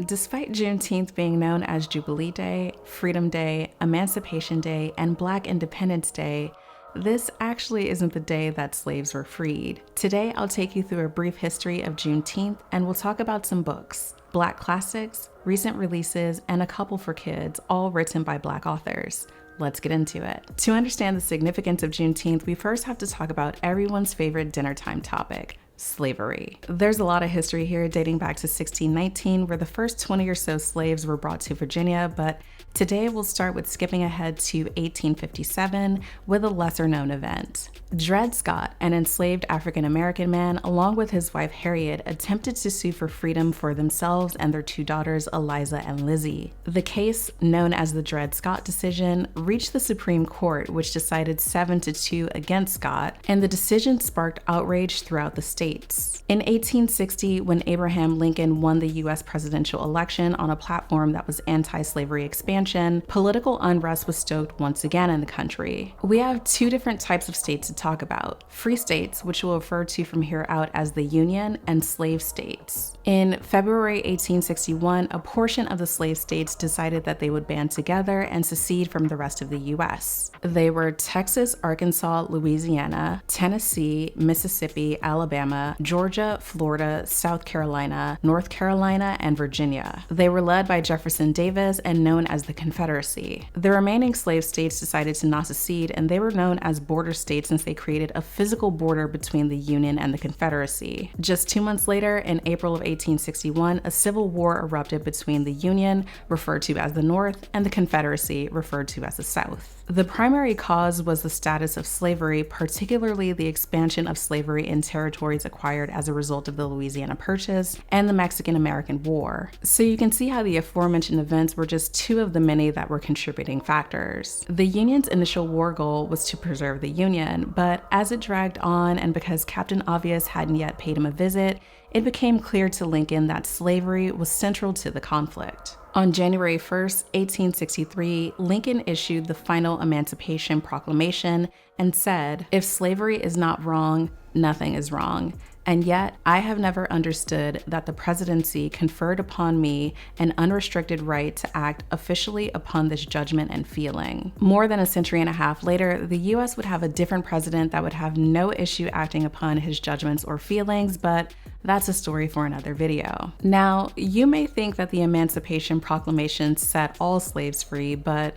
Despite Juneteenth being known as Jubilee Day, Freedom Day, Emancipation Day, and Black Independence Day, this actually isn't the day that slaves were freed. Today, I'll take you through a brief history of Juneteenth, and we'll talk about some books, Black classics, recent releases, and a couple for kids, all written by Black authors. Let's get into it. To understand the significance of Juneteenth, we first have to talk about everyone's favorite dinner time topic, slavery. There's a lot of history here dating back to 1619, where the first 20 or so slaves were brought to Virginia, but today we'll start with skipping ahead to 1857 with a lesser known event. Dred Scott, an enslaved African-American man, along with his wife Harriet, attempted to sue for freedom for themselves and their two daughters, Eliza and Lizzie. The case, known as the Dred Scott decision, reached the Supreme Court, which decided 7-2 against Scott, and the decision sparked outrage throughout the state. In 1860, when Abraham Lincoln won the U.S. presidential election on a platform that was anti-slavery expansion, political unrest was stoked once again in the country. We have two different types of states to talk about: free states, which we'll refer to from here out as the Union, and slave states. In February 1861, a portion of the slave states decided that they would band together and secede from the rest of the U.S. They were Texas, Arkansas, Louisiana, Tennessee, Mississippi, Alabama, Georgia, Florida, South Carolina, North Carolina, and Virginia. They were led by Jefferson Davis and known as the Confederacy. The remaining slave states decided to not secede, and they were known as border states since they created a physical border between the Union and the Confederacy. Just 2 months later, in April of 1861, a civil war erupted between the Union, referred to as the North, and the Confederacy, referred to as the South. The primary cause was the status of slavery, particularly the expansion of slavery in territories acquired as a result of the Louisiana Purchase and the Mexican-American War. So you can see how the aforementioned events were just two of the many that were contributing factors. The Union's initial war goal was to preserve the Union, but as it dragged on and because Captain Obvious hadn't yet paid him a visit, it became clear to Lincoln that slavery was central to the conflict. On January 1st, 1863, Lincoln issued the final Emancipation Proclamation and said, "If slavery is not wrong, nothing is wrong. And yet, I have never understood that the presidency conferred upon me an unrestricted right to act officially upon this judgment and feeling." More than a century and a half later, the US would have a different president that would have no issue acting upon his judgments or feelings, but that's a story for another video. Now, you may think that the Emancipation Proclamation set all slaves free, but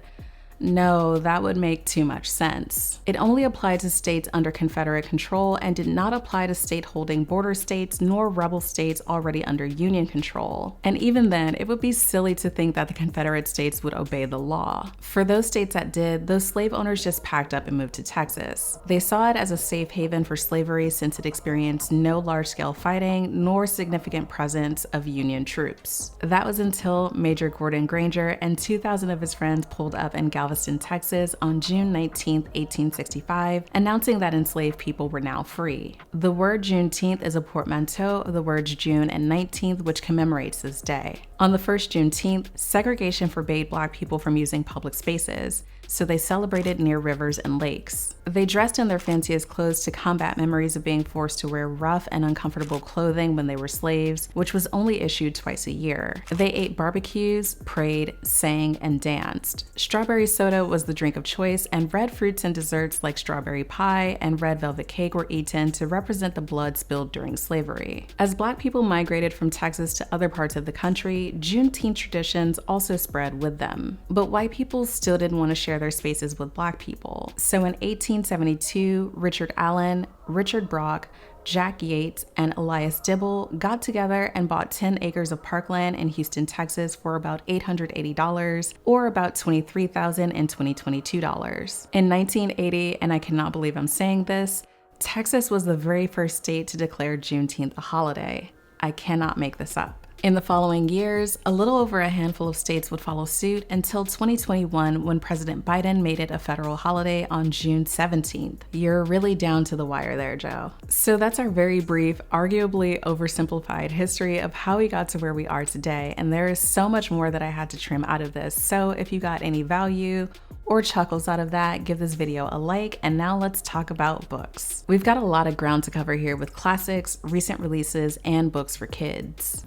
no, that would make too much sense. It only applied to states under Confederate control and did not apply to state-holding border states nor rebel states already under Union control. And even then, it would be silly to think that the Confederate states would obey the law. For those states that did, those slave owners just packed up and moved to Texas. They saw it as a safe haven for slavery since it experienced no large-scale fighting nor significant presence of Union troops. That was until Major Gordon Granger and 2,000 of his friends pulled up in Galveston, Texas on June 19, 1865, announcing that enslaved people were now free. The word Juneteenth is a portmanteau of the words June and 19th, which commemorates this day. On the first Juneteenth, segregation forbade Black people from using public spaces, so they celebrated near rivers and lakes. They dressed in their fanciest clothes to combat memories of being forced to wear rough and uncomfortable clothing when they were slaves, which was only issued twice a year. They ate barbecues, prayed, sang, and danced. Strawberry soda was the drink of choice, and red fruits and desserts like strawberry pie and red velvet cake were eaten to represent the blood spilled during slavery. As Black people migrated from Texas to other parts of the country, Juneteenth traditions also spread with them. But white people still didn't want to share their spaces with Black people. So in 1872, Richard Allen, Richard Brock, Jack Yates, and Elias Dibble got together and bought 10 acres of parkland in Houston, Texas for about $880, or about $23,000 in 2022 dollars. In 1980, and I cannot believe I'm saying this, Texas was the very first state to declare Juneteenth a holiday. I cannot make this up. In the following years, a little over a handful of states would follow suit until 2021 when President Biden made it a federal holiday on June 17th. You're really down to the wire there, Joe. So that's our very brief, arguably oversimplified history of how we got to where we are today, and there is so much more that I had to trim out of this. So if you got any value or chuckles out of that, give this video a like, and now let's talk about books. We've got a lot of ground to cover here with classics, recent releases, and books for kids.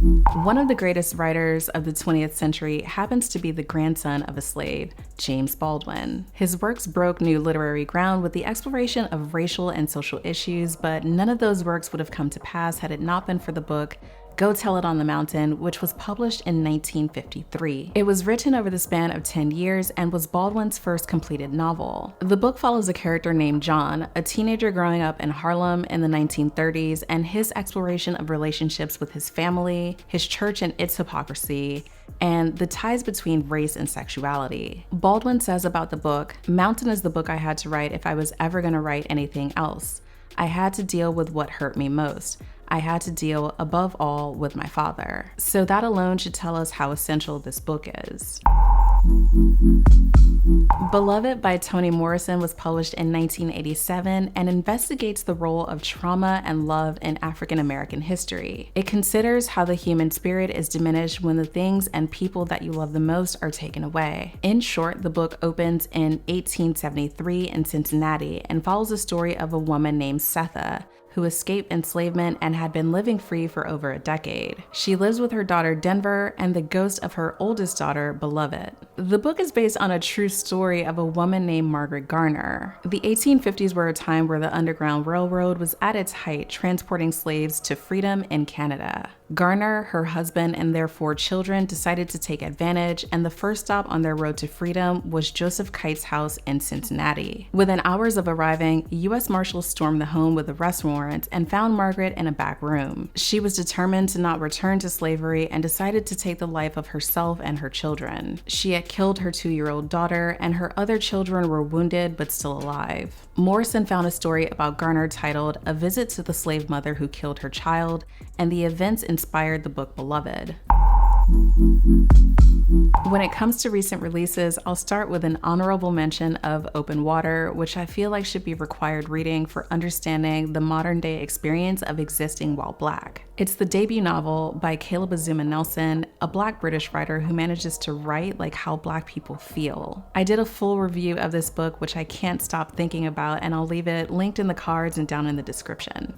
One of the greatest writers of the 20th century happens to be the grandson of a slave, James Baldwin. His works broke new literary ground with the exploration of racial and social issues, but none of those works would have come to pass had it not been for the book Go Tell It on the Mountain, which was published in 1953. It was written over the span of 10 years and was Baldwin's first completed novel. The book follows a character named John, a teenager growing up in Harlem in the 1930s, and his exploration of relationships with his family, his church and its hypocrisy, and the ties between race and sexuality. Baldwin says about the book, "Mountain is the book I had to write if I was ever going to write anything else. I had to deal with what hurt me most. I had to deal, above all, with my father." So that alone should tell us how essential this book is. Beloved by Toni Morrison was published in 1987 and investigates the role of trauma and love in African American history. It considers how the human spirit is diminished when the things and people that you love the most are taken away. In short, the book opens in 1873 in Cincinnati and follows the story of a woman named Setha, who escaped enslavement and had been living free for over a decade. She lives with her daughter Denver and the ghost of her oldest daughter, Beloved. The book is based on a true story of a woman named Margaret Garner. The 1850s were a time where the Underground Railroad was at its height, transporting slaves to freedom in Canada. Garner, her husband, and their 4 children decided to take advantage, and the first stop on their road to freedom was Joseph Kite's house in Cincinnati. Within hours of arriving, U.S. Marshals stormed the home with arrest warrants and found Margaret in a back room. She was determined to not return to slavery and decided to take the life of herself and her children. She had killed her 2-year-old daughter, and her other children were wounded but still alive. Morrison found a story about Garner titled "A Visit to the Slave Mother Who Killed Her Child," and the events inspired the book Beloved. When it comes to recent releases, I'll start with an honorable mention of Open Water, which I feel like should be required reading for understanding the modern day experience of existing while Black. It's the debut novel by Caleb Azuma Nelson, a Black British writer who manages to write like how Black people feel. I did a full review of this book, which I can't stop thinking about, and I'll leave it linked in the cards and down in the description.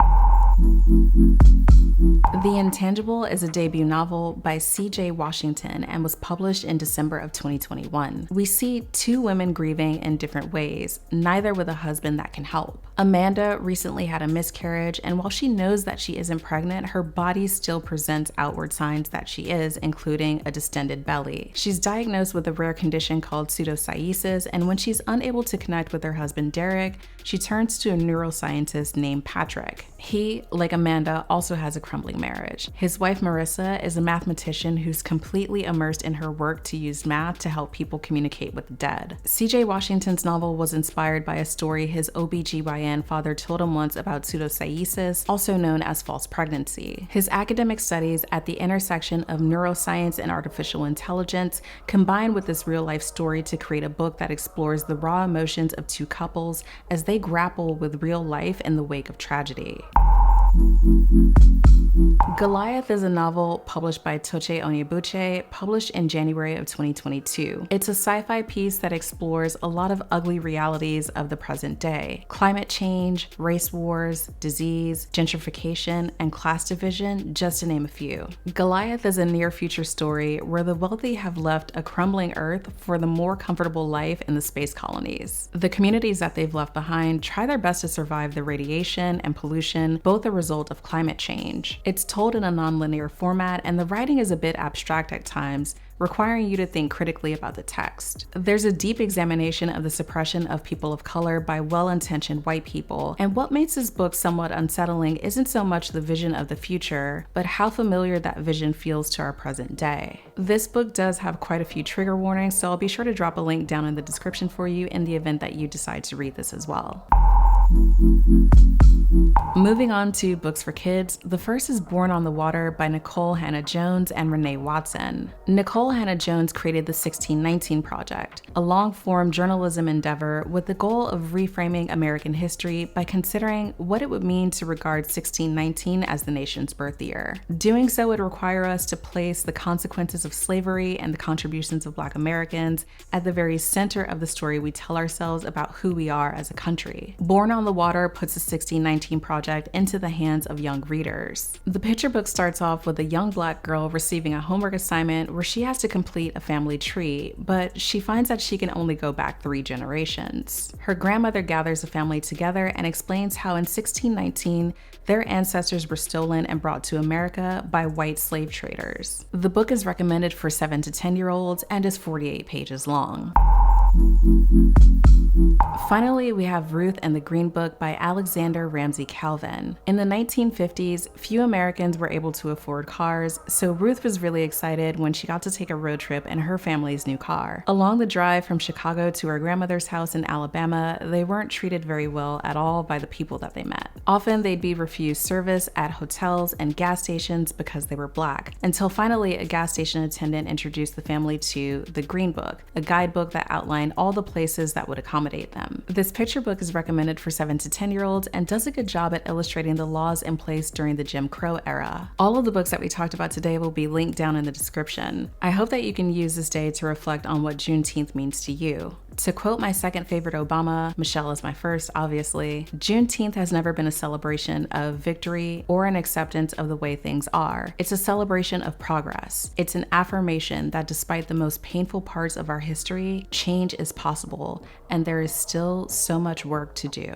The Intangible is a debut novel by C.J. Washington and was published in December of 2021. We see 2 women grieving in different ways, neither with a husband that can help. Amanda recently had a miscarriage, and while she knows that she isn't pregnant, her body still presents outward signs that she is, including a distended belly. She's diagnosed with a rare condition called pseudocyesis, and when she's unable to connect with her husband Derek, she turns to a neuroscientist named Patrick. He, like Amanda, also has a crumbling marriage. His wife Marissa is a mathematician who's completely immersed in her work to use math to help people communicate with the dead. C.J. Washington's novel was inspired by a story his OBGYN father told him once about pseudocyesis, also known as false pregnancy. His academic studies at the intersection of neuroscience and artificial intelligence combine with this real-life story to create a book that explores the raw emotions of 2 couples as they grapple with real life in the wake of tragedy. Goliath is a novel published by Toche Onyebuchi, published in January of 2022. It's a sci-fi piece that explores a lot of ugly realities of the present day. Climate change, race wars, disease, gentrification, and class division, just to name a few. Goliath is a near-future story where the wealthy have left a crumbling Earth for the more comfortable life in the space colonies. The communities that they've left behind try their best to survive the radiation and pollution, both a result of climate change. It's told in a non-linear format, and the writing is a bit abstract at times, requiring you to think critically about the text. There's a deep examination of the suppression of people of color by well-intentioned white people, and what makes this book somewhat unsettling isn't so much the vision of the future, but how familiar that vision feels to our present day. This book does have quite a few trigger warnings, so I'll be sure to drop a link down in the description for you in the event that you decide to read this as well. Moving on to books for kids, the first is Born on the Water by Nikole Hannah-Jones and Renee Watson. Nikole Hannah-Jones created the 1619 Project, a long-form journalism endeavor with the goal of reframing American history by considering what it would mean to regard 1619 as the nation's birth year. Doing so would require us to place the consequences of slavery and the contributions of Black Americans at the very center of the story we tell ourselves about who we are as a country. Born on the Water puts the 1619 Project into the hands of young readers. The picture book starts off with a young Black girl receiving a homework assignment where she has to complete a family tree, but she finds that she can only go back 3 generations. Her grandmother gathers the family together and explains how in 1619, their ancestors were stolen and brought to America by white slave traders. The book is recommended for 7 to 10-year-olds and is 48 pages long. Finally, we have Ruth and the Green Book by Alexander Ramsey Calvin. In the 1950s, few Americans were able to afford cars, so Ruth was really excited when she got to take a road trip in her family's new car. Along the drive from Chicago to her grandmother's house in Alabama, they weren't treated very well at all by the people that they met. Often they'd be refused service at hotels and gas stations because they were Black, until finally a gas station attendant introduced the family to the Green Book, a guidebook that outlined all the places that would accommodate them. This picture book is recommended for 7 to 10-year-olds and does a good job at illustrating the laws in place during the Jim Crow era. All of the books that we talked about today will be linked down in the description. I hope that you can use this day to reflect on what Juneteenth means to you. To quote my second favorite Obama, Michelle is my first, obviously, Juneteenth has never been a celebration of victory or an acceptance of the way things are. It's a celebration of progress. It's an affirmation that despite the most painful parts of our history, change is possible, and there is still so much work to do.